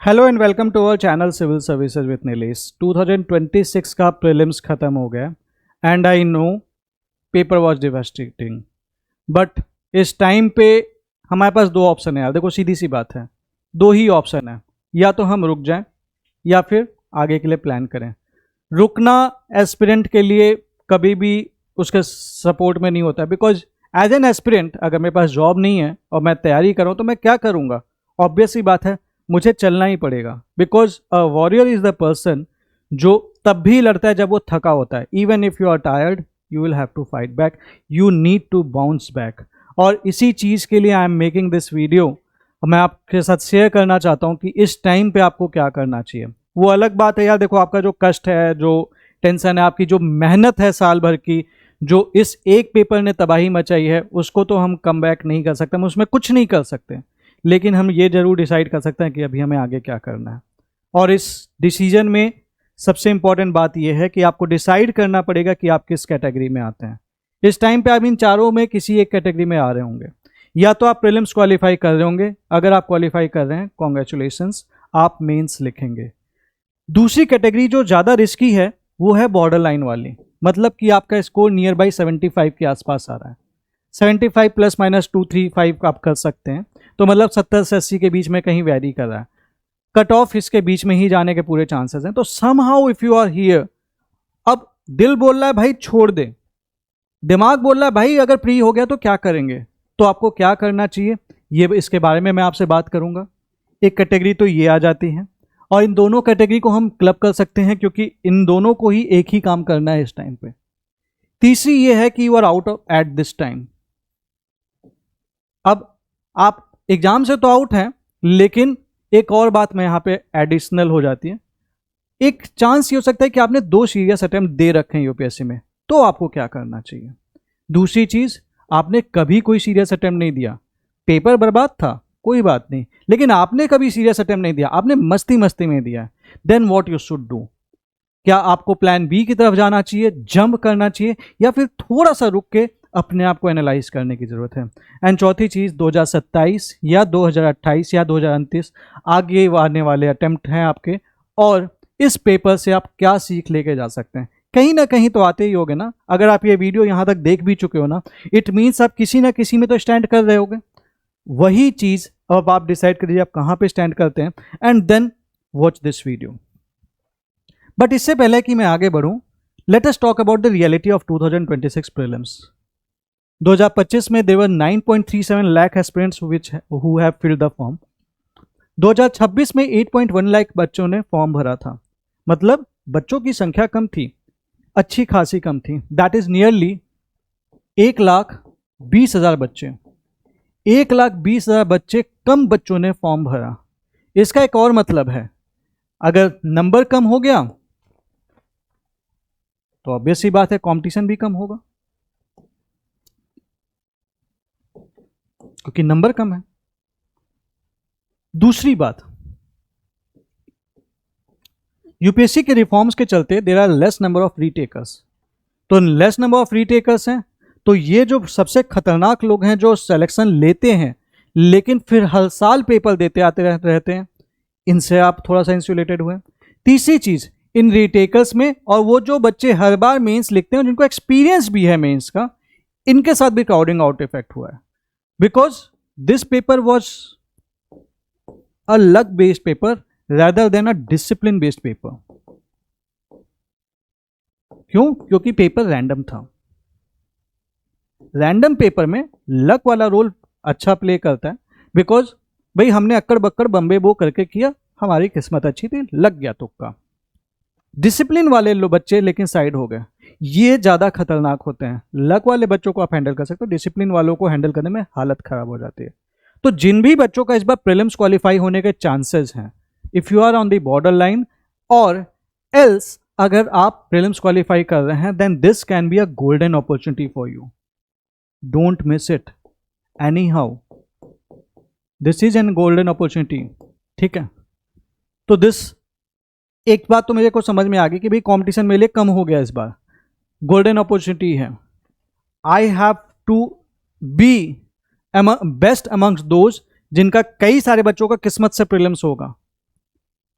Hello and welcome to our channel civil services with Nilesh. 2026 का prelims ख़त्म हो गया and I know paper was devastating, but इस time पे हमारे पास दो ऑप्शन है यार। देखो सीधी सी बात है, दो ही ऑप्शन है, या तो हम रुक जाएं या फिर आगे के लिए प्लान करें। रुकना एस्पिरेंट के लिए कभी भी उसके सपोर्ट में नहीं होता, बिकॉज एज एन एस्पिरेंट अगर मेरे पास जॉब नहीं है और मैं तैयारी कर रहा हूँ तो मैं क्या करूँगा? ऑब्वियस सी बात है, मुझे चलना ही पड़ेगा। Because a warrior is the person जो तब भी लड़ता है जब वो थका होता है। Even if you are tired you will have to fight back, you need to bounce back. और इसी चीज़ के लिए I am making this video. मैं आपके साथ शेयर करना चाहता हूँ कि इस टाइम पे आपको क्या करना चाहिए। वो अलग बात है यार, देखो आपका जो कष्ट है, जो टेंशन है, आपकी जो मेहनत है साल भर की, जो इस एक पेपर ने तबाही मचाई है, उसको तो हम कम बैक नहीं कर सकते, हम उसमें कुछ नहीं कर सकते। लेकिन हम ये जरूर डिसाइड कर सकते हैं कि अभी हमें आगे क्या करना है। और इस डिसीजन में सबसे इंपॉर्टेंट बात यह है कि आपको डिसाइड करना पड़ेगा कि आप किस कैटेगरी में आते हैं। इस टाइम पे आप इन चारों में किसी एक कैटेगरी में आ रहे होंगे। या तो आप प्रीलिम्स क्वालिफाई कर रहे होंगे, अगर आप क्वालिफाई कर रहे हैं कॉन्ग्रेचुलेशंस, आप मेंस लिखेंगे। दूसरी कैटेगरी जो ज़्यादा रिस्की है वो है बॉर्डर लाइन वाली, मतलब कि आपका स्कोर नियर बाई 75 के आसपास आ रहा है। 75 प्लस माइनस 235 आप कर सकते हैं, तो मतलब 70 से 80 के बीच में कहीं वैरी कर रहा है। कट ऑफ इसके बीच में ही जाने के पूरे चांसेस हैं। तो somehow if you are here, अब दिल बोल रहा है भाई छोड़ दे, दिमाग बोल रहा है भाई अगर प्री हो गया तो क्या करेंगे, तो आपको क्या करना चाहिए ये इसके बारे में मैं आपसे बात करूंगा। एक कैटेगरी तो ये आ जाती है, और इन दोनों कैटेगरी को हम क्लब कर सकते हैं क्योंकि इन दोनों को ही एक ही काम करना है इस टाइम पे। तीसरी ये है कि you are out at this time. अब आप एग्जाम से तो आउट हैं, लेकिन एक और बात में यहां पे एडिशनल हो जाती है। एक चांस ये हो सकता है कि आपने 2 सीरियस अटेम्प्ट दे रखे हैं यूपीएससी में, तो आपको क्या करना चाहिए? दूसरी चीज, आपने कभी कोई सीरियस अटेम्प्ट नहीं दिया, पेपर बर्बाद था कोई बात नहीं, लेकिन आपने कभी सीरियस अटेम्प्ट नहीं दिया, आपने मस्ती मस्ती में दिया, then what you should do. क्या आपको प्लान बी की तरफ जाना चाहिए, जंप करना चाहिए, या फिर थोड़ा सा रुक के अपने आप को एनालाइज करने की जरूरत है? एंड चौथी चीज, 2027 या 2028 या 2029 आगे आने वाले अटेम्प्ट हैं आपके, और इस पेपर से आप क्या सीख लेके जा सकते हैं? कहीं ना कहीं तो आते ही होगे ना। अगर आप ये वीडियो यहां तक देख भी चुके हो ना, इट मीन्स आप किसी ना किसी में तो स्टैंड कर रहे होगे। वही चीज अब आप डिसाइड करिए आप कहां पे स्टैंड करते हैं, and then watch this video. But इससे पहले कि मैं आगे बढ़ूं, let us talk about the reality of 2026 prelims. 2025 में there were 9.37 lakh aspirants which who have filled the form. 2026 में 8.1 लाख बच्चों ने फॉर्म भरा था, मतलब बच्चों की संख्या कम थी, अच्छी खासी कम थी। दैट इज नियरली 1,20,000 बच्चे। 1,20,000 बच्चे कम बच्चों ने फॉर्म भरा। इसका एक और मतलब है, अगर नंबर कम हो गया तो ऑब्वियस सी बात है कंपटीशन भी कम होगा, क्योंकि नंबर कम है। दूसरी बात, यूपीएससी के रिफॉर्म्स के चलते there are less number of retakers. तो लेस नंबर ऑफ रीटेकर्स हैं, तो ये जो सबसे खतरनाक लोग हैं जो सिलेक्शन लेते हैं लेकिन फिर हर साल पेपर देते आते रहते हैं, इनसे आप थोड़ा सा इंसुलेटेड हुए। तीसरी चीज, इन रीटेकर्स में और वो जो बच्चे हर बार मेंस लिखते हैं जिनको एक्सपीरियंस भी है मेंस का, इनके साथ भी क्राउडिंग आउट इफेक्ट हुआ है। Because this paper was a luck based paper rather than a discipline based paper। क्यों? क्योंकि पेपर रैंडम था। रैंडम पेपर में लक वाला रोल अच्छा प्ले करता है, बिकॉज भाई हमने अक्कड़ बक्कड़ बम्बे बो करके किया, हमारी किस्मत अच्छी थी, लग गया तुक्का। डिसिप्लिन वाले लो बच्चे लेकिन साइड हो गए, ये ज्यादा खतरनाक होते हैं। लक वाले बच्चों को आप हैंडल कर सकते हो, डिसिप्लिन वालों को हैंडल करने में हालत खराब हो जाती है। तो जिन भी बच्चों का इस बार प्रीलिम्स क्वालिफाई होने के चांसेस हैं, if you are on the border line और एल्स अगर आप प्रीलिम्स क्वालिफाई कर रहे हैं, then this can be a golden opportunity for you. Don't miss it anyhow, this is an golden opportunity. ठीक है, तो दिस एक बात तो मेरे को समझ में आ गई कि भाई कंपटीशन मेरे लिए कम हो गया इस बार, गोल्डन अपॉर्चुनिटी है। I have to be best amongst those जिनका कई सारे बच्चों का किस्मत से प्रीलिम्स होगा।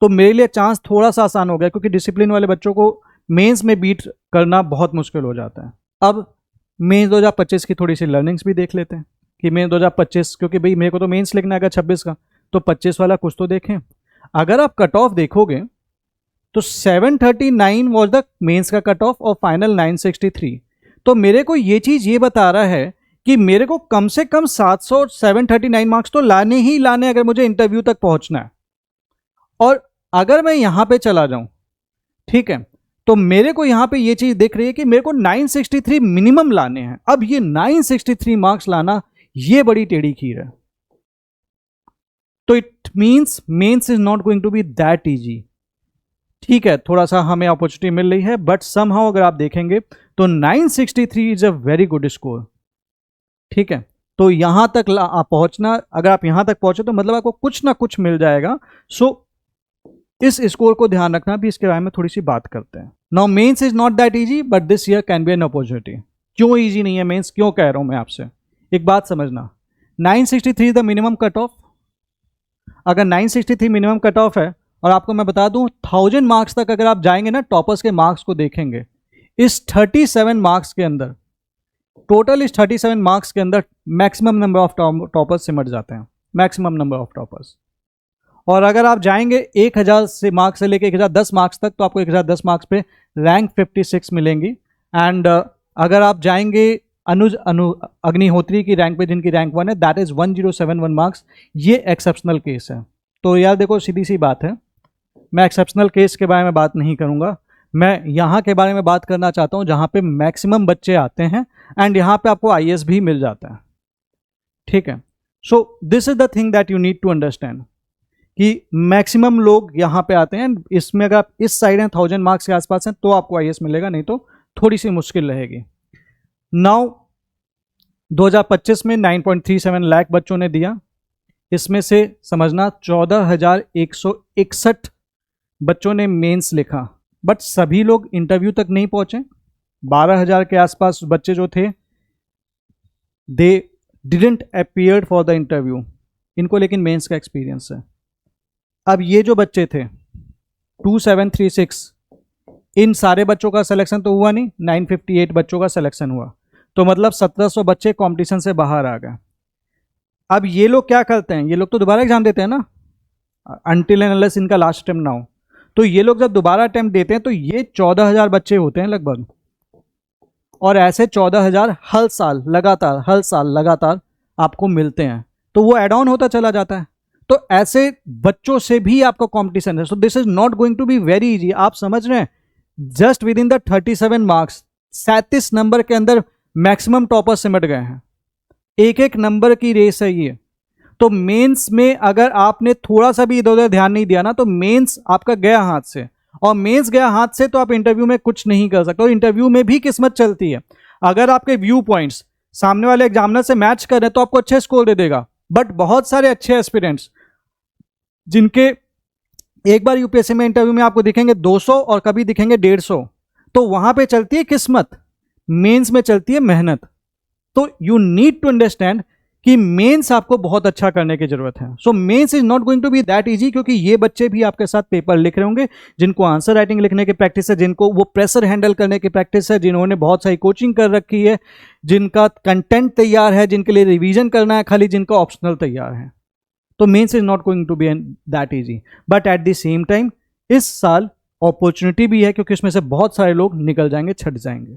तो मेरे लिए चांस थोड़ा सा आसान हो गया, क्योंकि डिसिप्लिन वाले बच्चों को मेंस में बीट करना बहुत मुश्किल हो जाता है। अब मेंस 2025 की थोड़ी सी लर्निंग्स भी देख लेते हैं कि मेंस 2025, क्योंकि भाई मेरे को तो मेंस लिखना है 26 का, तो 25 वाला कुछ तो देखें। अगर आप कट ऑफ देखोगे तो 739 वॉज द मेंस का कट ऑफ और फाइनल 963। तो मेरे को ये चीज़ ये बता रहा है कि मेरे को कम से कम 700 और 739 मार्क्स तो लाने ही लाने अगर मुझे इंटरव्यू तक पहुंचना है। और अगर मैं यहां पे चला जाऊं, ठीक है, तो मेरे को यहां पे ये चीज दिख रही है कि मेरे को 963 मिनिमम लाने हैं। अब ये 963 मार्क्स लाना ये बड़ी टेढ़ी खीर है। तो it means mains is not going to be that easy. ठीक है, थोड़ा सा हमें अपॉर्चुनिटी मिल रही है, बट समहाउ अगर आप देखेंगे तो 963 is a very good score. ठीक है, तो यहां तक आप पहुंचना, अगर आप यहां तक पहुंचे तो मतलब आपको कुछ ना कुछ मिल जाएगा। सो इस स्कोर को ध्यान रखना भी, इसके बारे में थोड़ी सी बात करते हैं। Now mains is not that easy, but this year can be an opportunity. क्यों इजी नहीं है मेंस, क्यों कह रहा हूं मैं आपसे, एक बात समझना। 963 is the minimum cut off. अगर 963 मिनिमम कट ऑफ है, और आपको मैं बता दूं 1000 मार्क्स तक अगर आप जाएंगे ना, टॉपर्स के मार्क्स को देखेंगे, इस 37 मार्क्स के अंदर, टोटल इस 37 मार्क्स के अंदर मैक्सिमम नंबर ऑफ टॉपर्स सिमट जाते हैं, मैक्सिमम नंबर ऑफ टॉपर्स। और अगर आप जाएंगे 1000 से मार्क्स से लेके 1010 मार्क्स तक, तो आपको 1010 मार्क्स पे रैंक 56 मिलेंगी। एंड अगर आप जाएंगे अग्निहोत्री की रैंक पे, जिनकी रैंक 1 है, दैट इज 1071 मार्क्स। ये एक्सेप्शनल केस है। तो यार देखो, सीधी सी बात है, मैं एक्सेप्शनल केस के बारे में बात नहीं करूंगा, मैं यहाँ के बारे में बात करना चाहता हूँ जहाँ पे मैक्सिमम बच्चे आते हैं एंड यहाँ पे आपको IAS भी मिल जाता है। ठीक है, so this is the thing that you need to understand कि मैक्सिमम लोग यहाँ पे आते हैं। इसमें अगर आप इस साइड हैं 1000 मार्क्स के आसपास हैं तो आपको IAS मिलेगा, नहीं तो थोड़ी सी मुश्किल रहेगी। नाउ 2025 में 9.37 लाख बच्चों ने दिया। इसमें से समझना 14,161 बच्चों ने मेंस लिखा, बट सभी लोग इंटरव्यू तक नहीं पहुंचे। 12,000 के आसपास बच्चे जो थे, they didn't appear for the interview, इनको लेकिन मेंस का एक्सपीरियंस है। अब ये जो बच्चे थे 2736, इन सारे बच्चों का सिलेक्शन तो हुआ नहीं, 958 बच्चों का सिलेक्शन हुआ, तो मतलब 1700 बच्चे कंपटीशन से बाहर आ गए। अब ये लोग क्या करते हैं, ये लोग तो दोबारा एग्जाम देते हैं ना, अनटिल एंड अनलेस इनका लास्ट अटेम्प्ट ना हो। तो ये लोग जब दोबारा अटेम्प्ट देते हैं तो ये 14,000 बच्चे होते हैं लगभग, और ऐसे 14,000 हर साल लगातार आपको मिलते हैं, तो वो एड ऑन होता चला जाता है। तो ऐसे बच्चों से भी आपका कंपटीशन है। So this is not going to be very easy. आप समझ रहे हैं, just within the 37 marks 37 number के अंदर मैक्सिमम टॉपर सिमट गए हैं। एक एक नंबर की रेस है ये। तो मेंस में अगर आपने थोड़ा सा भी इधर उधर ध्यान नहीं दिया ना, तो मेंस आपका गया हाथ से, और मेंस गया हाथ से तो आप इंटरव्यू में कुछ नहीं कर सकते। और इंटरव्यू में भी किस्मत चलती है। अगर आपके व्यू पॉइंट्स सामने वाले एग्जामिनर से मैच कर रहे हैं तो आपको अच्छे स्कोर दे देगा, बट बहुत सारे अच्छे एस्पिरेंट्स जिनके एक बार यूपीएससी में इंटरव्यू में आपको दिखेंगे 200 और कभी दिखेंगे 150, तो वहां पे चलती है किस्मत, मेंस में चलती है मेहनत। तो यू नीड टू अंडरस्टैंड कि मेंस आपको बहुत अच्छा करने की जरूरत है। So mains is not going to be that easy, क्योंकि ये बच्चे भी आपके साथ पेपर लिख रहे होंगे जिनको आंसर राइटिंग लिखने की प्रैक्टिस है, जिनको वो प्रेशर हैंडल करने की प्रैक्टिस है, जिन्होंने बहुत सारी कोचिंग कर रखी है, जिनका कंटेंट तैयार है, जिनके लिए रिवीजन करना है खाली, जिनका ऑप्शनल तैयार है। तो mains is not going to be that easy, but at the same time इस साल अपॉर्चुनिटी भी है, क्योंकि इसमें से बहुत सारे लोग निकल जाएंगे, छट जाएंगे।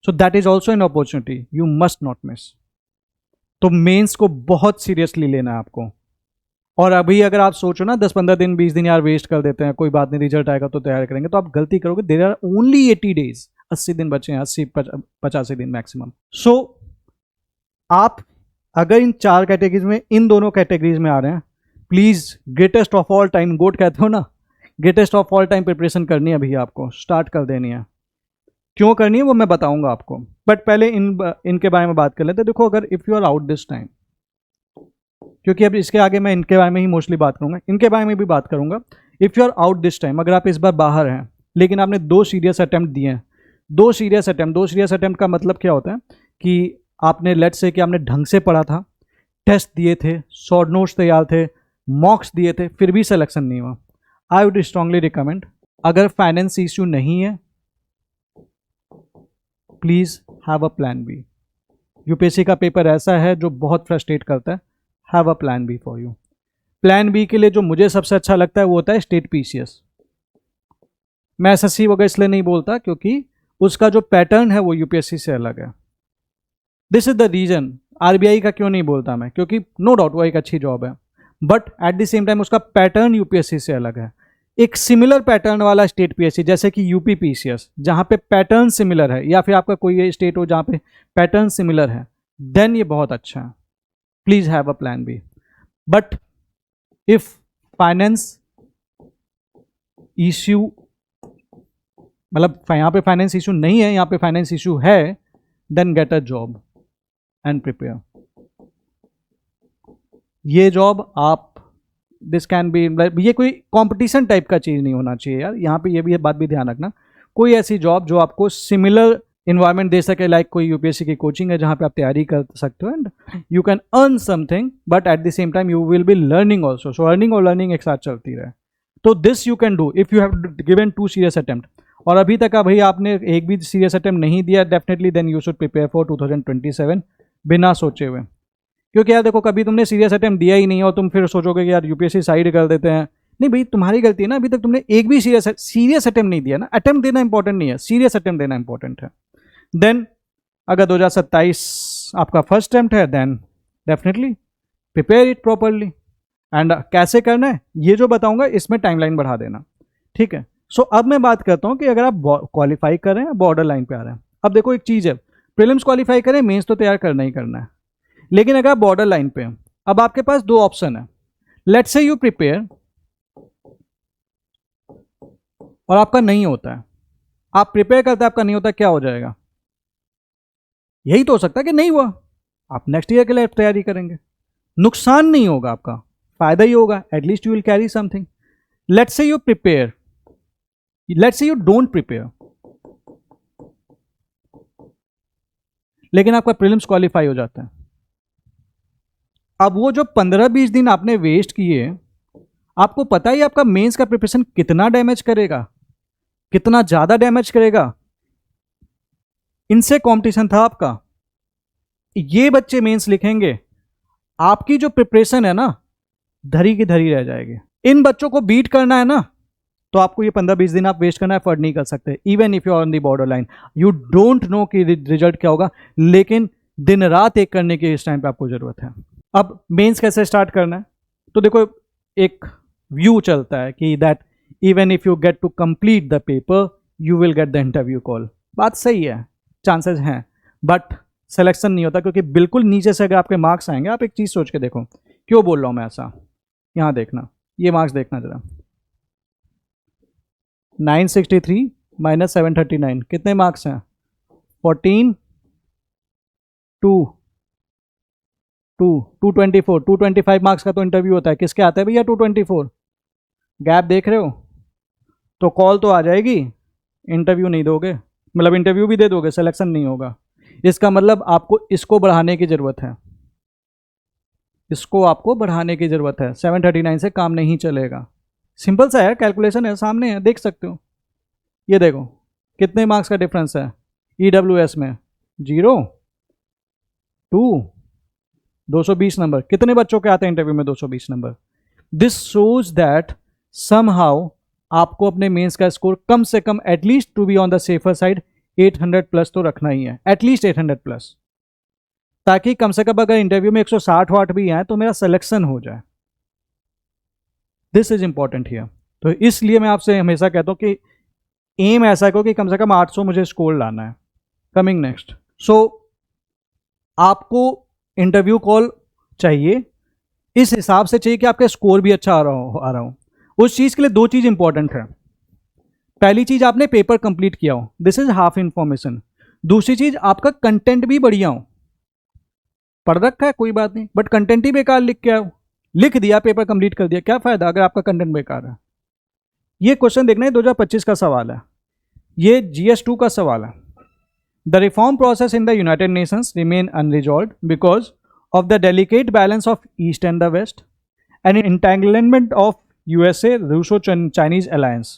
So that is also an opportunity you must not miss. तो मेंस को बहुत सीरियसली लेना है आपको। और अभी अगर आप सोचो ना 10-15 दिन 20 दिन यार वेस्ट कर देते हैं, कोई बात नहीं, रिजल्ट आएगा तो तैयार करेंगे, तो आप गलती करोगे। देयर आर ओनली 80 डेज, 80 दिन बचे हैं, 80-85 दिन मैक्सिमम। सो आप अगर इन 4 कैटेगरीज में, इन दोनों कैटेगरीज में आ रहे हैं, please greatest of all time, GOAT कहते हो ना, greatest of all time preparation करनी है अभी, आपको स्टार्ट कर देनी है। क्यों करनी है वो मैं बताऊंगा आपको, बट पहले इनके बारे में बात कर लेते हैं। देखो, अगर if you are out this time, क्योंकि अब इसके आगे मैं इनके बारे में ही मोस्टली बात करूंगा, इनके बारे में भी बात करूंगा। If you are out this time, अगर आप इस बार बाहर हैं लेकिन आपने 2 सीरियस अटेम्प्ट दिए हैं, 2 सीरियस अटेम्प्ट का मतलब क्या होता है कि आपने लेट्स से कि आपने ढंग से पढ़ा था, टेस्ट दिए थे, शॉर्ट नोट्स तैयार थे, मॉक्स दिए थे, फिर भी सिलेक्शन नहीं हुआ। आई वुड स्ट्रांगली रिकमेंड, अगर फाइनेंस इश्यू नहीं है, please have a plan B. UPSC का पेपर ऐसा है जो बहुत फ्रस्ट्रेट करता है, have a plan B for you. Plan B के लिए जो मुझे सबसे अच्छा लगता है वो होता है स्टेट पीसीएस। मैं एसएससी वगैरह इसलिए नहीं बोलता क्योंकि उसका जो पैटर्न है वो यूपीएससी से अलग है। This is the reason. RBI का क्यों नहीं बोलता मैं, क्योंकि नो डाउट वो एक अच्छी जॉब है, but at the same time उसका पैटर्न यूपीएससी से अलग है। एक सिमिलर पैटर्न वाला स्टेट पीएससी जैसे कि यूपी पीसीएस, जहां पे पैटर्न सिमिलर है, या फिर आपका कोई स्टेट हो जहां पे पैटर्न सिमिलर है, देन ये बहुत अच्छा है। Please have a plan B. But if finance issue, मतलब यहाँ पे फाइनेंस इशू नहीं है, यहाँ पे फाइनेंस इशू है, then get a job and prepare. ये जॉब आप, दिस कैन बी, ये कोई कंपटीशन टाइप का चीज़ नहीं होना चाहिए यार। यहाँ पे ये भी बात भी ध्यान रखना, कोई ऐसी जॉब जो आपको सिमिलर इन्वायरमेंट दे सके, लाइक कोई यूपीएससी की कोचिंग है जहाँ पे आप तैयारी कर सकते हो and you can earn something, but at the same time you will be learning also. So earning और लर्निंग एक साथ चलती रहे। तो this you can do if you have given 2 serious attempt, और अभी तक भाई आपने एक भी सीरियस अटेम्प्ट नहीं दिया, definitely then you should prepare for 2027 बिना सोचे हुए। क्योंकि यार देखो, कभी तुमने सीरियस अटेम्प्ट दिया ही नहीं और तुम फिर सोचोगे कि यार यूपीएससी साइड कर देते हैं, नहीं भाई, तुम्हारी गलती है ना, अभी तक तुमने एक भी सीरियस अटेम्प्ट नहीं दिया ना। अटेम्प्ट देना इंपॉर्टेंट नहीं है, सीरियस अटेम्प्ट देना इंपॉर्टेंट है। देन अगर 2027 आपका फर्स्ट अटेम्प्ट है, then definitely prepare it properly. And कैसे करना है ये जो बताऊंगा, इसमें टाइमलाइन बढ़ा देना, ठीक है। सो अब मैं बात करता हूँ कि अगर आप क्वालिफाई कर रहे हैं, बॉर्डर लाइन पे आ रहे हैं। अब देखो एक चीज़ है, प्रीलिम्स क्वालिफाई करें, मेंस तो तैयार करना ही करना है, लेकिन अगर आप बॉर्डर लाइन पे हैं, अब आपके पास 2 ऑप्शन है। लेट्स से यू प्रिपेयर और आपका नहीं होता है, आप प्रिपेयर करते हैं, आपका नहीं होता, क्या हो जाएगा? यही तो हो सकता है कि नहीं हुआ, आप नेक्स्ट ईयर के लिए तैयारी करेंगे, नुकसान नहीं होगा आपका, फायदा ही होगा, at least you will carry something. Let's say you prepare, let's say you don't prepare, लेकिन आपका प्रीलिम्स क्वालिफाई हो जाता है। अब वो जो 15-20 दिन आपने वेस्ट किए, आपको पता ही आपका मेंस का प्रिपरेशन कितना डैमेज करेगा, कितना ज्यादा डैमेज करेगा। इनसे कंपटीशन था आपका, ये बच्चे मेंस लिखेंगे, आपकी जो प्रिपरेशन है ना, धरी की धरी रह जाएगी। इन बच्चों को बीट करना है ना, तो आपको ये 15-20 दिन आप वेस्ट करना एफर्ट नहीं कर सकते। Even if you are on the border line, you don't know कि रिजल्ट क्या होगा, लेकिन दिन रात एक करने की इस टाइम पे आपको जरूरत है। अब मेंस कैसे स्टार्ट करना है, तो देखो एक व्यू चलता है कि that even if you get to complete the paper you will get the interview call. बात सही है, चांसेस हैं, बट सिलेक्शन नहीं होता, क्योंकि बिल्कुल नीचे से अगर आपके मार्क्स आएंगे, आप एक चीज़ सोच के देखो, क्यों बोल रहा हूँ मैं ऐसा, यहाँ देखना, ये मार्क्स देखना जरा, 963 माइनस 739 कितने मार्क्स हैं? 14 2 224 225 मार्क्स का तो इंटरव्यू होता है। किसके आते हैं भैया 224? गैप देख रहे हो? तो कॉल तो आ जाएगी, इंटरव्यू नहीं दोगे, मतलब इंटरव्यू भी दे दोगे, सिलेक्शन नहीं होगा। इसका मतलब आपको इसको बढ़ाने की ज़रूरत है, इसको आपको बढ़ाने की ज़रूरत है। 739 से काम नहीं चलेगा। सिंपल सा है, कैलकुलेशन है, सामने है, देख सकते हो। ये देखो कितने मार्क्स का डिफरेंस है EWS में, 0 2 220 नंबर। कितने बच्चों के आते हैं इंटरव्यू में 220 number? This shows that somehow आपको अपने मेंस का स्कोर कम से कम, at least to be on the safer side, 800 plus तो रखना ही है, एटलीस्ट 800 प्लस, ताकि कम से कम अगर इंटरव्यू में 160 वाट भी आए तो मेरा सिलेक्शन हो जाए। This is important here. तो इसलिए मैं आपसे हमेशा कहता हूं कि एम ऐसा करो कि कम से कम 800 मुझे स्कोर लाना है। कमिंग नेक्स्ट, सो आपको इंटरव्यू कॉल चाहिए, इस हिसाब से चाहिए कि आपका स्कोर भी अच्छा आ रहा हो। उस चीज़ के लिए 2 चीज़ इंपॉर्टेंट है। पहली चीज़, आपने पेपर कंप्लीट किया हो, दिस इज हाफ इंफॉर्मेशन। दूसरी चीज़, आपका कंटेंट भी बढ़िया हो। पढ़ रखा है कोई बात नहीं, बट कंटेंट ही बेकार लिख के आओ, लिख दिया, पेपर कंप्लीट कर दिया, क्या फायदा अगर आपका कंटेंट बेकार है। ये क्वेश्चन देखना है, 2025 का सवाल है, ये GS2 का सवाल है। The reform process in the United Nations remain unresolved because of the delicate balance of East and the West, and entanglement of USA Russo-Chinese alliance.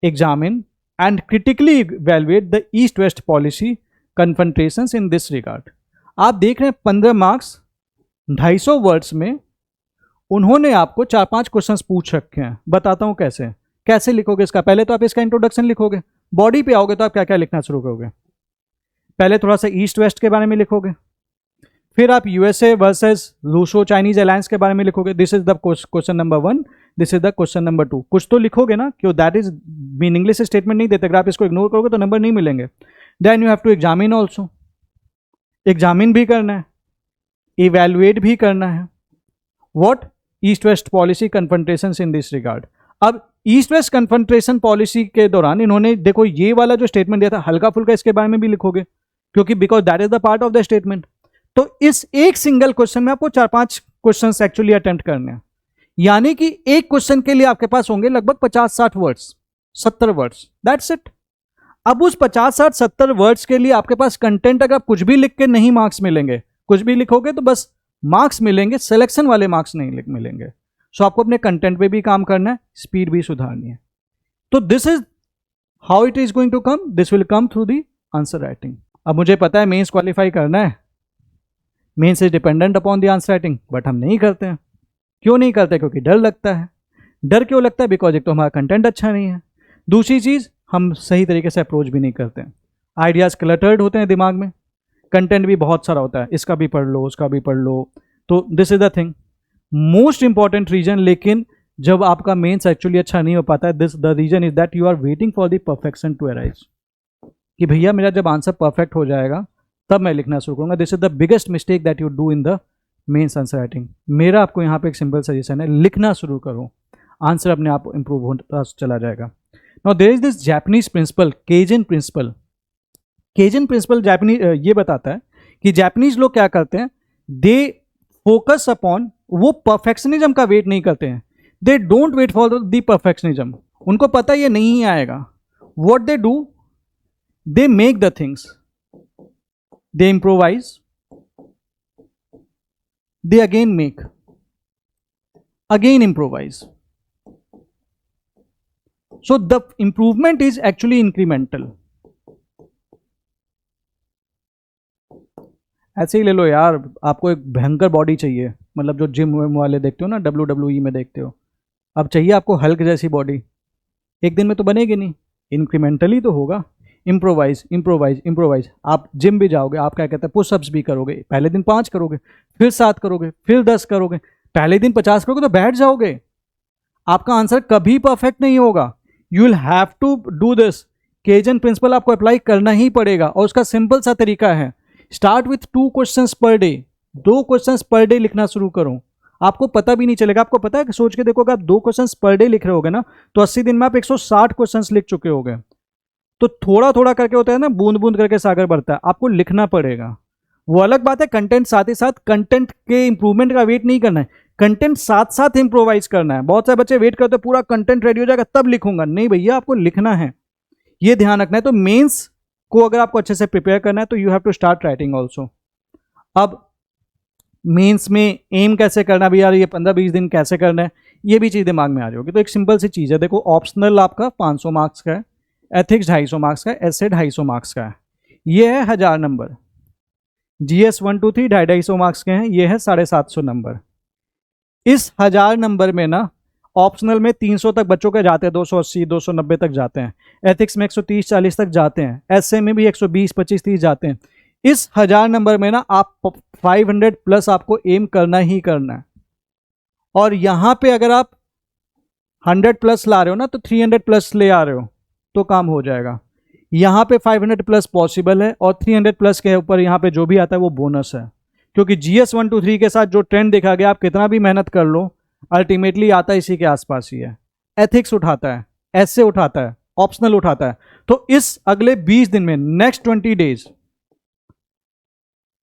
Examine and critically evaluate the East-West policy confrontations in this regard. आप देख रहे हैं 15 marks 250 words में उन्होंने आपको 4-5 questions पूछ रखे हैं. बताता हूं कैसे लिखोगे इसका. पहले तो आप इसका इंट्रोडक्शन लिखोगे, बॉडी पे आओगे तो आप क्या क्या लिखना शुरू करोगे. पहले थोड़ा सा ईस्ट वेस्ट के बारे में लिखोगे, फिर आप USA versus Russo Chinese alliance के बारे में लिखोगे. This is the question number 1, this is the question number 2. कुछ तो लिखोगे ना, क्यों दैट इज मीनिंगलेस स्टेटमेंट नहीं देते. अगर आप इसको इग्नोर करोगे तो नंबर नहीं मिलेंगे. Then you have to examine also, examine भी करना है, इवेल्युएट भी करना है. What east west policy confrontation in this regard. अब ईस्ट वेस्ट कन्फ्रंटेशन पॉलिसी के दौरान इन्होंने देखो ये वाला जो स्टेटमेंट दिया था हल्का फुल्का इसके बारे में भी लिखोगे, क्योंकि because that is the part of the statement. तो इस एक सिंगल क्वेश्चन में आपको 4-5 क्वेश्चंस एक्चुअली अटेम्प्ट करने हैं. यानी कि एक क्वेश्चन के लिए आपके पास होंगे लगभग 50-60 वर्ड्स, 70 वर्ड्स, दैट्स इट. अब उस 50-60-70 वर्ड्स के लिए आपके पास कंटेंट अगर आप कुछ भी लिख के नहीं मार्क्स मिलेंगे. कुछ भी लिखोगे तो बस मार्क्स मिलेंगे, सिलेक्शन वाले मार्क्स नहीं मिलेंगे. सो आपको अपने कंटेंट पे भी काम करना है, स्पीड भी सुधारनी है. तो this is how it is going to come. This will come through the answer writing. अब मुझे पता है मेंस क्वालिफाई करना है, mains is dependent upon the answer writing, but हम नहीं करते हैं. क्यों नहीं करते? क्योंकि डर लगता है. डर क्यों लगता है? बिकॉज एक तो हमारा कंटेंट अच्छा नहीं है, दूसरी चीज हम सही तरीके से अप्रोच भी नहीं करते हैं. आइडियाज क्लटर्ड होते हैं दिमाग में, कंटेंट भी बहुत सारा होता है, इसका भी पढ़ लो उसका भी पढ़ लो. तो this is the thing, most important reason. लेकिन जब आपका मेंस एक्चुअली अच्छा नहीं हो पाता है, this the reason is that you are waiting for the perfection to arise. कि भैया मेरा जब आंसर परफेक्ट हो जाएगा तब मैं लिखना शुरू करूंगा. This is the biggest mistake that you do in the mains answer writing. मेरा आपको यहाँ पे एक सिंपल सजेशन है, लिखना शुरू करो, आंसर अपने आप इंप्रूव होता चला जाएगा. Now there is this Japanese principle, kaizen principle. Kaizen principle Japanese ये बताता है कि जापानीज लोग क्या करते हैं, दे फोकस अपॉन, वो परफेक्शनिज्म का वेट नहीं करते हैं. They don't wait for the perfectionism. उनको पता ये नहीं आएगा. What they do, they make the things, they improvise, they again make, again improvise. So the improvement is actually incremental. ऐसे ही ले लो यार, आपको एक भयंकर बॉडी चाहिए, मतलब जो जिम वाले देखते हो ना, WWE में देखते हो, अब चाहिए आपको हल्क जैसी बॉडी. एक दिन में तो बनेगी नहीं, इंक्रीमेंटली तो होगा. Improvise improvise improvise. आप जिम भी जाओगे, आप क्या कहते हैं, पुशअप्स भी करोगे, पहले दिन 5 करोगे, फिर 7 करोगे, फिर 10 करोगे, पहले दिन 50 करोगे तो बैठ जाओगे. आपका आंसर कभी परफेक्ट नहीं होगा. You will have to do this. Kaizen principle आपको अप्लाई करना ही पड़ेगा, और उसका सिंपल सा तरीका है, start with 2 questions per day. 2 questions per day लिखना शुरू करो. आपको पता भी नहीं चलेगा. आपको पता है कि सोच के देखो, अगर आप 2 क्वेश्चंस पर डे लिख रहे होगे ना, तो 80 दिन में आप 160 क्वेश्चंस लिख चुके होगे. तो थोड़ा थोड़ा करके होता है ना, बूंद बूंद करके सागर बढ़ता है. आपको लिखना पड़ेगा. वो अलग बात है, कंटेंट साथ ही साथ, कंटेंट के इंप्रूवमेंट का वेट नहीं करना है, कंटेंट साथ साथ इंप्रोवाइज करना है. बहुत सारे बच्चे वेट करते हैं पूरा कंटेंट रेडी हो जाएगा तब लिखूंगा. नहीं भैया, आपको लिखना है, ये ध्यान रखना है. तो मेंस को अगर आपको अच्छे से प्रिपेयर करना है तो you have to start writing also. अब मेंस में एम कैसे करना भी यार, ये 15-20 दिन कैसे करना है, ये भी चीज़ दिमाग में आ जाएगी. तो एक सिंपल सी चीज़ है, देखो ऑप्शनल आपका 500 मार्क्स का है, एथिक्स 250 मार्क्स का है, एसे 250 मार्क्स का है. ये है 1000 नंबर. GS 1 2 3 250 मार्क्स के हैं, ये है 750 नंबर. इस 1000 नंबर में ना ऑप्शनल में 300 तक बच्चों के जाते हैं, 280 290 तक जाते हैं, एथिक्स में 130-40 तक जाते हैं, एसए में भी 120 25 30 जाते हैं. इस 1000 नंबर में ना आप 500 प्लस आपको एम करना ही करना है. और यहां पे अगर आप 100 प्लस ला रहे हो ना, तो 300 प्लस ले आ रहे हो तो काम हो जाएगा. यहाँ पे 500 प्लस पॉसिबल है, और 300 प्लस के ऊपर यहाँ पे जो भी आता है वो बोनस है. क्योंकि GS 1 2 3 के साथ जो ट्रेंड देखा गया, आप कितना भी मेहनत कर लो, अल्टीमेटली आता इसी के आसपास ही है. एथिक्स उठाता है, एसे उठाता है, ऑप्शनल उठाता है. तो इस अगले 20 दिन में, next 20 days,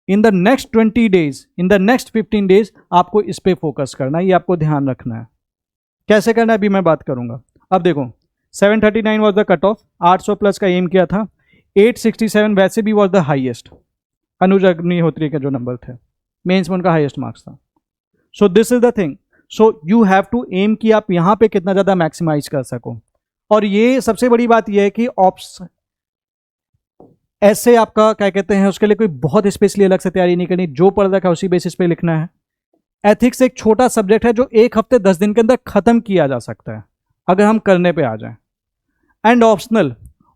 in the next 20 days, in the next 15 days आपको इस पे फोकस करना है. ये आपको ध्यान रखना है. कैसे करना है अभी मैं बात करूंगा. अब देखो 739 was the cut off, 800 plus का एम किया था, 867 वैसे भी वॉज द हाइएस्ट. अनुज अग्निहोत्री के जो नंबर थे मेंस में उनका हाईएस्ट मार्क्स था. So this is the thing. So you have to aim कि आप यहाँ पे कितना ज़्यादा मैक्सिमाइज कर सको। और ये सबसे बड़ी बात यह है कि ऑप्स ऐसे आपका क्या कहते हैं, उसके लिए कोई बहुत स्पेशली अलग से तैयारी नहीं करनी, जो पढ़ रखा है उसी बेसिस पे लिखना है। एथिक्स एक छोटा सब्जेक्ट है जो 1 हफ्ते 10 दिन के अंदर खत्म किया जा सकता है अगर हम करने पे आ जाएं। एंड ऑप्शनल,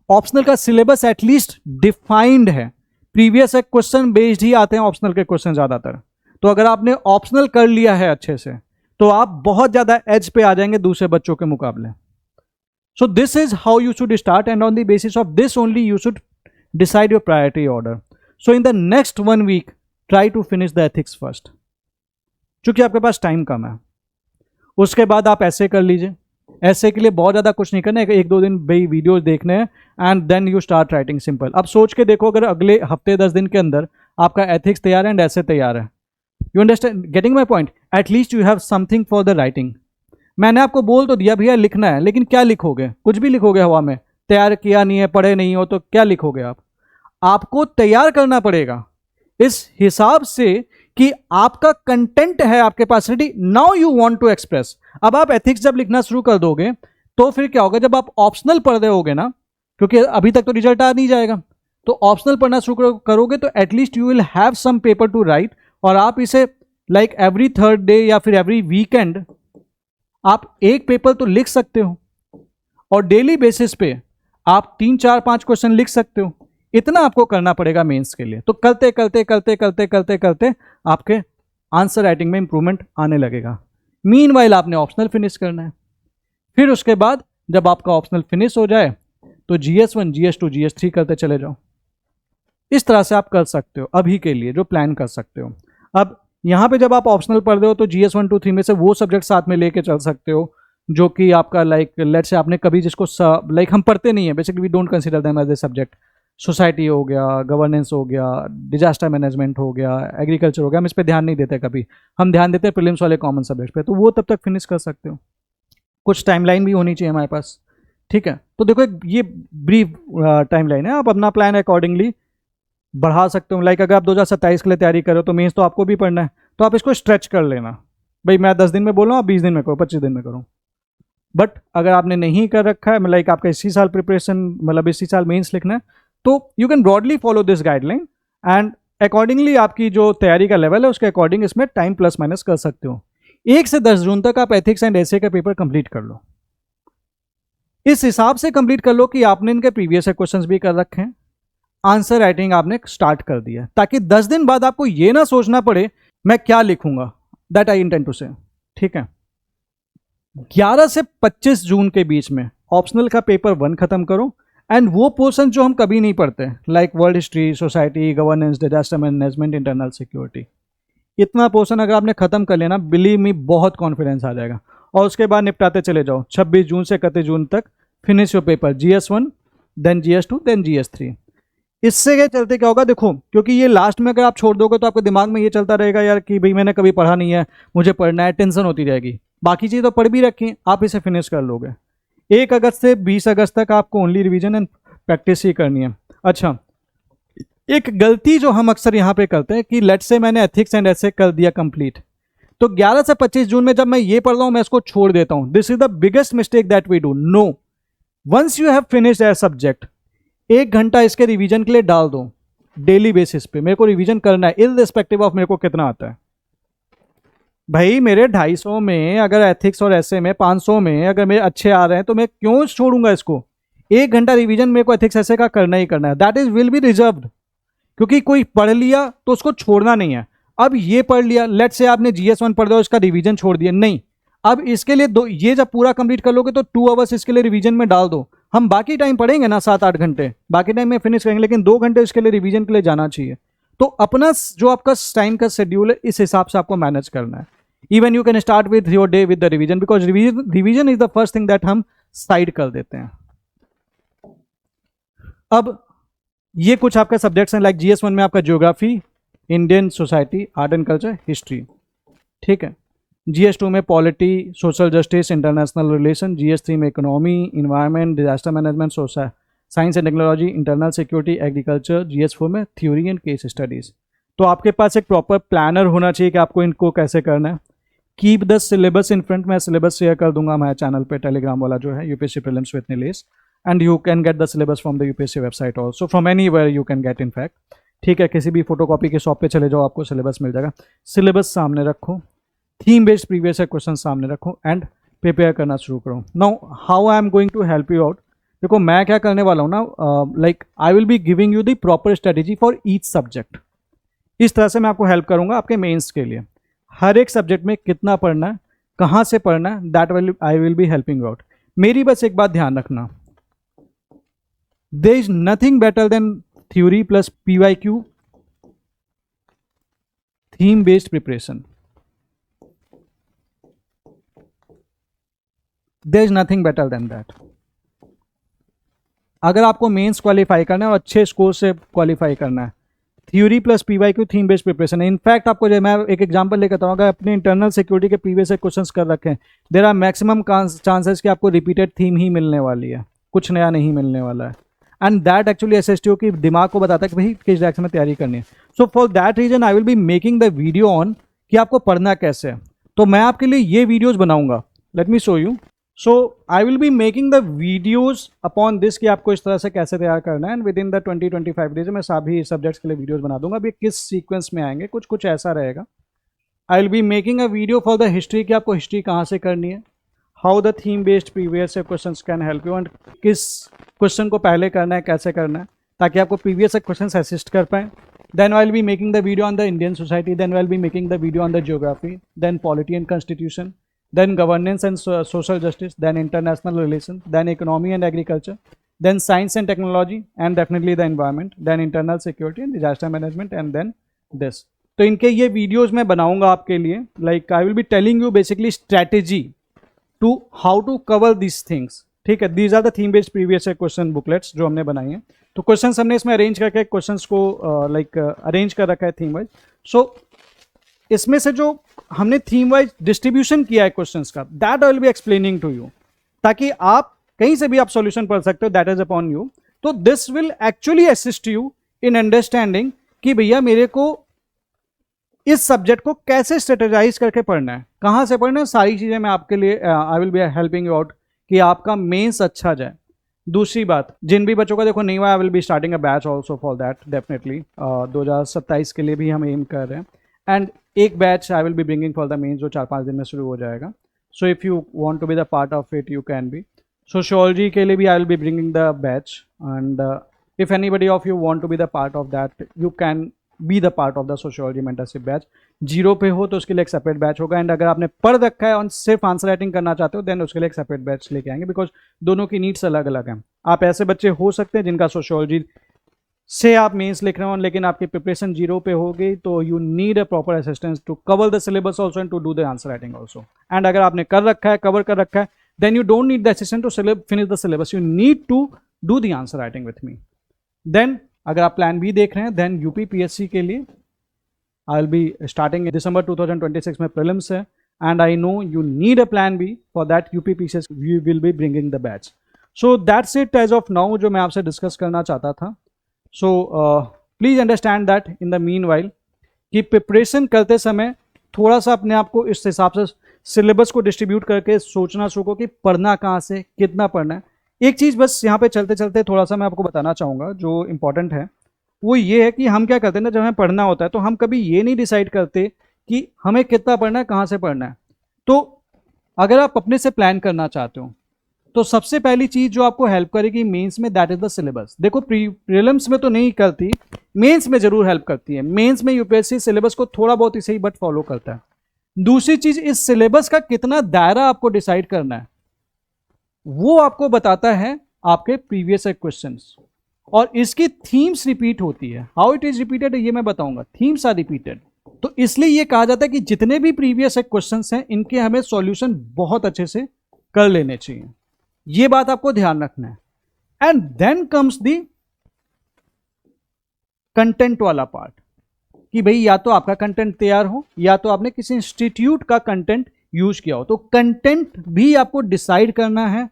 ऑप्शनल का सिलेबस एटलीस्ट डिफाइंड है, प्रीवियस क्वेश्चन बेस्ड ही आते हैं ऑप्शनल के क्वेश्चन ज़्यादातर। तो अगर आपने ऑप्शनल कर लिया है अच्छे से तो आप बहुत ज़्यादा एज पे आ जाएंगे दूसरे बच्चों के मुकाबले। So this is how you should start and on the basis of this only you should decide your priority order. So in the next 1 week try to finish the ethics first, चूंकि आपके पास time कम है। उसके बाद आप ऐसे कर लीजिए, ऐसे के लिए बहुत ज़्यादा कुछ नहीं करना है, 1-2 दिन भाई वीडियोस देखने हैं and then you start writing simple. अब सोच के देखो अगर अगले हफ्ते 10 दिन के अंदर आपका एथिक्स तैयार है एंड ऐसे तैयार है, you understand getting my point, at least you have something for the writing. मैंने आपको बोल तो दिया भैया लिखना है, लेकिन क्या लिखोगे? कुछ भी लिखोगे हवा में, तैयार किया नहीं है, पढ़े नहीं हो तो क्या लिखोगे आप? आपको तैयार करना पड़ेगा इस हिसाब से कि आपका कंटेंट है आपके पास ready, now you want to express. अब आप एथिक्स जब लिखना शुरू कर दोगे तो फिर क्या होगा, जब आप ऑप्शनल पढ़ रहे होगे ना, क्योंकि अभी तक तो रिजल्ट आ नहीं जाएगा, तो ऑप्शनल पढ़ना शुरू करोगे तो at least you will have some paper to write, और आप इसे लाइक एवरी थर्ड डे या फिर एवरी वीकेंड आप एक पेपर तो लिख सकते हो, और डेली बेसिस पे आप 3-4-5 क्वेश्चन लिख सकते हो। इतना आपको करना पड़ेगा मेंस के लिए। तो करते करते करते करते करते करते आपके आंसर राइटिंग में इंप्रूवमेंट आने लगेगा। मीनवाइल आपने ऑप्शनल फिनिश करना है। फिर उसके बाद जब आपका ऑप्शनल फिनिश हो जाए तो GS1, GS2, GS3 करते चले जाओ। इस तरह से आप कर सकते हो अभी के लिए जो प्लान कर सकते हो। अब यहाँ पे जब आप ऑप्शनल पढ़ रहे हो तो GS1, 2, 3 में से वो सब्जेक्ट साथ में लेके चल सकते हो जो कि आपका लाइक लेट से आपने कभी जिसको लाइक हम पढ़ते नहीं है, basically we don't consider them as a subject. Society हो गया, गवर्नेंस हो गया, डिजास्टर मैनेजमेंट हो गया, एग्रीकल्चर हो गया, हम इस पर ध्यान नहीं देते कभी, हम ध्यान देते हैं प्रीलिम्स वाले कॉमन सब्जेक्ट पे। तो वो तब तक फिनिश कर सकते हो। कुछ टाइमलाइन भी होनी चाहिए हमारे पास, ठीक है? तो देखो ये ब्रीफ टाइमलाइन है, आप अपना प्लान अकॉर्डिंगली बढ़ा सकते हो। लाइक अगर आप 2027 के लिए तैयारी करो तो मेंस तो आपको भी पढ़ना है, तो आप इसको स्ट्रेच कर लेना। भाई मैं 10 दिन में बोल रहा हूँ, आप 20 दिन में करो, 25 दिन में करो। बट अगर आपने नहीं कर रखा है, लाइक आपका इसी साल प्रिपरेशन, मतलब इसी साल मेंस लिखना है, तो you can broadly follow this guideline and accordingly आपकी जो तैयारी का लेवल है उसके अकॉर्डिंग इसमें टाइम प्लस माइनस कर सकते हो। 1 से 10 जून तक आप एथिक्स एंड एसे का पेपर कंप्लीट कर लो। इस हिसाब से कंप्लीट कर लो कि आपने इनके प्रीवियस क्वेश्चंस भी कर रखे हैं, आंसर राइटिंग आपने स्टार्ट कर दिया, ताकि 10 दिन बाद आपको ये ना सोचना पड़े मैं क्या लिखूंगा। दैट आई इंटेंड टू से, ठीक है? 11 से 25 जून के बीच में ऑप्शनल का पेपर 1 खत्म करो, एंड वो पोर्शन जो हम कभी नहीं पढ़ते, like world history, society, governance, disaster management, internal security, इतना पोर्शन अगर आपने खत्म कर लेना, बिलीव मी बहुत कॉन्फिडेंस आ जाएगा। और उसके बाद निपटाते चले जाओ 26 जून से 31 जून तक finish your paper, GS1, then GS2, then GS3। इससे क्या चलते क्या होगा देखो, क्योंकि ये लास्ट में अगर आप छोड़ दोगे तो आपके दिमाग में ये चलता रहेगा यार कि भाई मैंने कभी पढ़ा नहीं है, मुझे पढ़ना है, टेंशन होती रहेगी। बाकी चीज़ तो पढ़ भी रखी, आप इसे फिनिश कर लोगे। 1 अगस्त से 20 अगस्त तक आपको ओनली रिवीजन एंड प्रैक्टिस ही करनी है। अच्छा, एक गलती जो हम अक्सर यहाँ पे करते हैं कि लेट से मैंने एथिक्स एंड ऐसे कर दिया कंप्लीट, तो 11 से 25 जून में जब मैं ये पढ़ रहा हूँ मैं इसको छोड़ देता हूँ। This is the biggest mistake that we do. No, once you have finished a subject, 1 घंटा इसके रिवीजन के लिए डाल दो डेली बेसिस पे। मेरे को रिवीजन करना है इररिस्पेक्टिव ऑफ मेरे को कितना आता है। भाई मेरे 250 में अगर एथिक्स और ऐसे में 500 में अगर मेरे अच्छे आ रहे हैं तो मैं क्यों छोड़ूंगा इसको? 1 घंटा रिवीजन मेरे को एथिक्स ऐसे का करना ही करना है। That is will be reserved, क्योंकि कोई पढ़ लिया तो उसको छोड़ना नहीं है। अब ये पढ़ लिया, लेट से आपने GS1 पढ़ दिया, उसका रिवीजन छोड़ दिया, नहीं, अब इसके लिए ये जब पूरा कंप्लीट कर लोगे तो 2 आवर्स इसके लिए रिवीजन में डाल दो। हम बाकी टाइम पढ़ेंगे ना 7-8 घंटे, बाकी टाइम में फिनिश करेंगे, लेकिन 2 घंटे इसके लिए रिवीजन के लिए जाना चाहिए। तो अपना जो आपका टाइम का शेड्यूल है इस हिसाब से आपको मैनेज करना है। Even you can start with your day with the revision, because revision is the first thing that हम साइड कर देते हैं। अब ये कुछ आपके सब्जेक्ट्स हैं, लाइक GS1 में आपका geography, Indian society, art and culture, history, ठीक है? GS2 में polity, social justice, international relation, GS3 में economy, environment, disaster management, science and technology, internal security, agriculture, GS4 में थ्योरी एंड केस स्टडीज। तो आपके पास एक प्रॉपर प्लानर होना चाहिए कि आपको इनको कैसे करना है। Keep the syllabus in front, मैं सिलेबस शेयर कर दूंगा हमारे चैनल पे, टेलीग्राम वाला जो है, UPSC prelims with Nilesh, and you can get the syllabus from the UPSC website also, from anywhere you can get in fact. ठीक है, किसी भी फोटोकॉपी के शॉप पे चले जाओ, आपको सिलेबस मिल जाएगा। सिलेबस सामने रखो, थीम बेस्ड प्रीवियस क्वेश्चन सामने रखो एंड प्रिपेयर करना शुरू करो। Now how I am going to help you out, देखो मैं क्या करने वाला हूँ ना, like I will be giving you the proper strategy for each subject. इस तरह से मैं आपको हेल्प करूंगा आपके मेंस के लिए, हर एक सब्जेक्ट में कितना पढ़ना है, कहाँ से पढ़ना है, that I will be helping you out. मेरी बस एक बात ध्यान रखना, there is nothing better than theory plus PYQ theme based preparation, there is nothing better than that. अगर आपको मेंस क्वालिफाई करना है और अच्छे स्कोर से क्वालिफाई करना है, theory plus PYQ theme based preparation है। इनफैक्ट आपको जो मैं एक एग्जांपल लेकर आता हूँ, अगर अपने इंटरनल सिक्योरिटी के प्रीवियस क्वेश्चंस कर रखे हैं, देयर आर मैक्सिमम चांसेस कि आपको रिपीटेड थीम ही मिलने वाली है, कुछ नया नहीं मिलने वाला है। एंड दैट एक्चुअली SSTO की दिमाग को बताता है कि भाई किस डायरेक्शन में तैयारी करनी है। So for that reason I will be making the video on कि आपको पढ़ना कैसे है। तो मैं आपके लिए ये वीडियोज बनाऊंगा, let me show you. So I will be making the videos upon this कि आपको इस तरह से कैसे तैयार करना है, and with in the 20-25 days मैं सभी सब्जेक्ट्स के लिए वीडियोज बना दूंगा। अभी किस सीक्वेंस में आएंगे, कुछ कुछ ऐसा रहेगा। आई will be making a video for the history कि आपको हिस्ट्री कहाँ से करनी है, how the theme based previous questions can help you, and किस क्वेश्चन को पहले करना है, कैसे करना है, ताकि आपको प्रीवियस क्वेश्चंस असिस्ट कर पाएँ। Then I will be making the video on the Indian society, then I will be making the video on the geography, then polity and constitution, then governance and social justice, then international relations, then economy and agriculture, then science and technology, and definitely the environment, then internal security and disaster management, and then this. तो इनके ये videos मैं बनाऊंगा आपके लिए, like I will be telling you basically strategy to how to cover these things। ठीक है, these are the theme based previous question booklets जो हमने बनाई हैं। तो क्वेश्चंस हमने इसमें अरेंज करके क्वेश्चंस को लाइक अरेंज कर रखा है थीम वाइज। सो इसमें से जो हमने थीम वाइज डिस्ट्रीब्यूशन किया है क्वेश्चंस का, that I will be explaining to you, ताकि आप कहीं से भी आप सॉल्यूशन पढ़ सकते हो, दैट इज अपॉन यू। तो this will actually assist you in understanding कि भैया मेरे को इस सब्जेक्ट को कैसे स्ट्रेटेजाइज करके पढ़ना है, कहाँ से पढ़ना है, सारी चीज़ें मैं आपके लिए आई will be helping you out कि आपका मेंस अच्छा जाए। दूसरी बात, जिन भी बच्चों का देखो नहीं हुआ, आई will be starting a batch also for that definitely. 2027 के लिए भी हम एम कर रहे हैं, एंड एक batch I will be bringing for the mains जो 4-5 दिन में शुरू हो जाएगा। So if you want to be the part of it you can be. Sociology के लिए भी I will be bringing the batch, and if anybody of you want to be the part of that you can be the part of the sociology mentorship batch. 0 पे हो तो उसके लिए एक separate batch होगा, एंड अगर आपने पढ़ रखा है और सिर्फ आंसर राइटिंग करना चाहते हो देन उसके लिए एक सेपरेट बैच लेके आएंगे, बिकॉज दोनों की नीड्स अलग अलग हैं। आप ऐसे बच्चे हो सकते हैं जिनका सोशियोलॉजी से आप मेंस लिख रहे हो लेकिन आपकी प्रिपरेशन 0 पे हो गई, तो you need a proper assistance to cover the syllabus also and to do the answer writing also. And अगर आपने कर रखा है, कवर कर रखा है, then you don't need the assistant to finish the syllabus, you need to do the answer writing with me. Then अगर आप प्लान बी देख रहे हैं, देन UPPSC के लिए I will be starting in December 2026 में prelims है, and I know you need a plan B for that UPPSC we will be bringing the batch. So that's it as of now जो मैं आपसे discuss करना चाहता था। So please understand that in the meanwhile कि preparation करते समय थोड़ा सा अपने आप को इस हिसाब से सिलेबस को डिस्ट्रीब्यूट करके सोचना शुरू कि पढ़ना कहाँ से, कितना पढ़ना है। एक चीज़ बस यहाँ पे चलते चलते थोड़ा सा मैं आपको बताना चाहूँगा जो इम्पोर्टेंट है, वो ये है कि हम क्या करते हैं ना, जब हमें पढ़ना होता है तो हम कभी ये नहीं डिसाइड करते कि हमें कितना पढ़ना है, कहाँ से पढ़ना है। तो अगर आप अपने से प्लान करना चाहते हो तो सबसे पहली चीज़ जो आपको हेल्प करेगी मेंस में, दैट इज द सिलेबस। देखो प्रीलिम्स में तो नहीं करती, मेंस में जरूर हेल्प करती है। मेंस में यूपीएससी सिलेबस को थोड़ा बहुत ही सही बट फॉलो करता है। दूसरी चीज़, इस सिलेबस का कितना दायरा आपको डिसाइड करना है वो आपको बताता है आपके प्रीवियस क्वेश्चंस, और इसकी थीम्स रिपीट होती है। हाउ इट इज रिपीटेड ये मैं बताऊंगा, थीम्स आर रिपीटेड। तो इसलिए ये कहा जाता है कि जितने भी प्रीवियस क्वेश्चंस हैं इनके हमें सॉल्यूशन बहुत अच्छे से कर लेने चाहिए, ये बात आपको ध्यान रखना है। And then comes the content वाला पार्ट कि भाई या तो आपका कंटेंट तैयार हो या तो आपने किसी इंस्टीट्यूट का कंटेंट यूज किया हो। तो कंटेंट भी आपको डिसाइड करना है,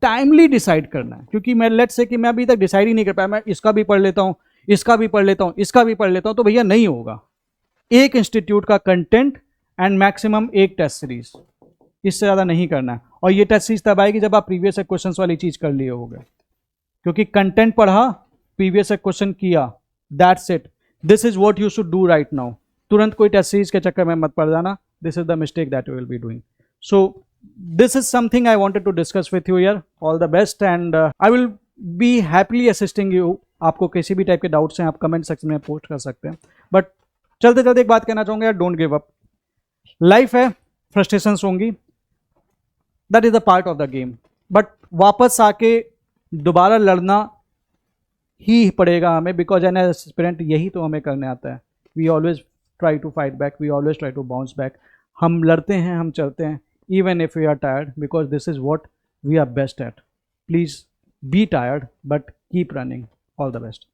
टाइमली डिसाइड करना है, क्योंकि मैं लेट्स से कि मैं अभी तक डिसाइड ही नहीं कर पाया, मैं इसका भी पढ़ लेता हूं, इसका भी पढ़ लेता हूं, इसका भी पढ़ लेता हूं, तो भैया नहीं होगा। एक इंस्टीट्यूट का कंटेंट एंड मैक्सिमम एक टेस्ट सीरीज, इससे ज़्यादा नहीं करना है। और ये टेस्ट सीरीज तब आएगी जब आप प्रीवियस क्वेश्चंस वाली चीज़ कर लिए होगे, क्योंकि कंटेंट पढ़ा, प्रीवियस क्वेश्चन किया, that's it. This is what you should do right now. तुरंत कोई टेस्ट सीरीज के चक्कर में मत पड़ जाना, this is the mistake that you will be doing. So this is something I wanted to discuss with you here. All the best and I will be happily assisting you. आपको किसी भी type के doubts हैं आप comment section में post कर सकते हैं। बट चलते चलते एक बात कहना चाहूँगा यार, डोंट गिव अप। लाइफ है, फ्रस्ट्रेशंस होंगी, that is the part of the game. But वापस आके दोबारा लड़ना ही पड़ेगा हमें, बिकॉज एन एस्पिरेंट यही तो हमें करने आता है। We always try to fight back, we always try to bounce back. हम लड़ते हैं, हम चलते हैं, even if we are tired, because this is what we are best at. Please be tired but keep running. All the best.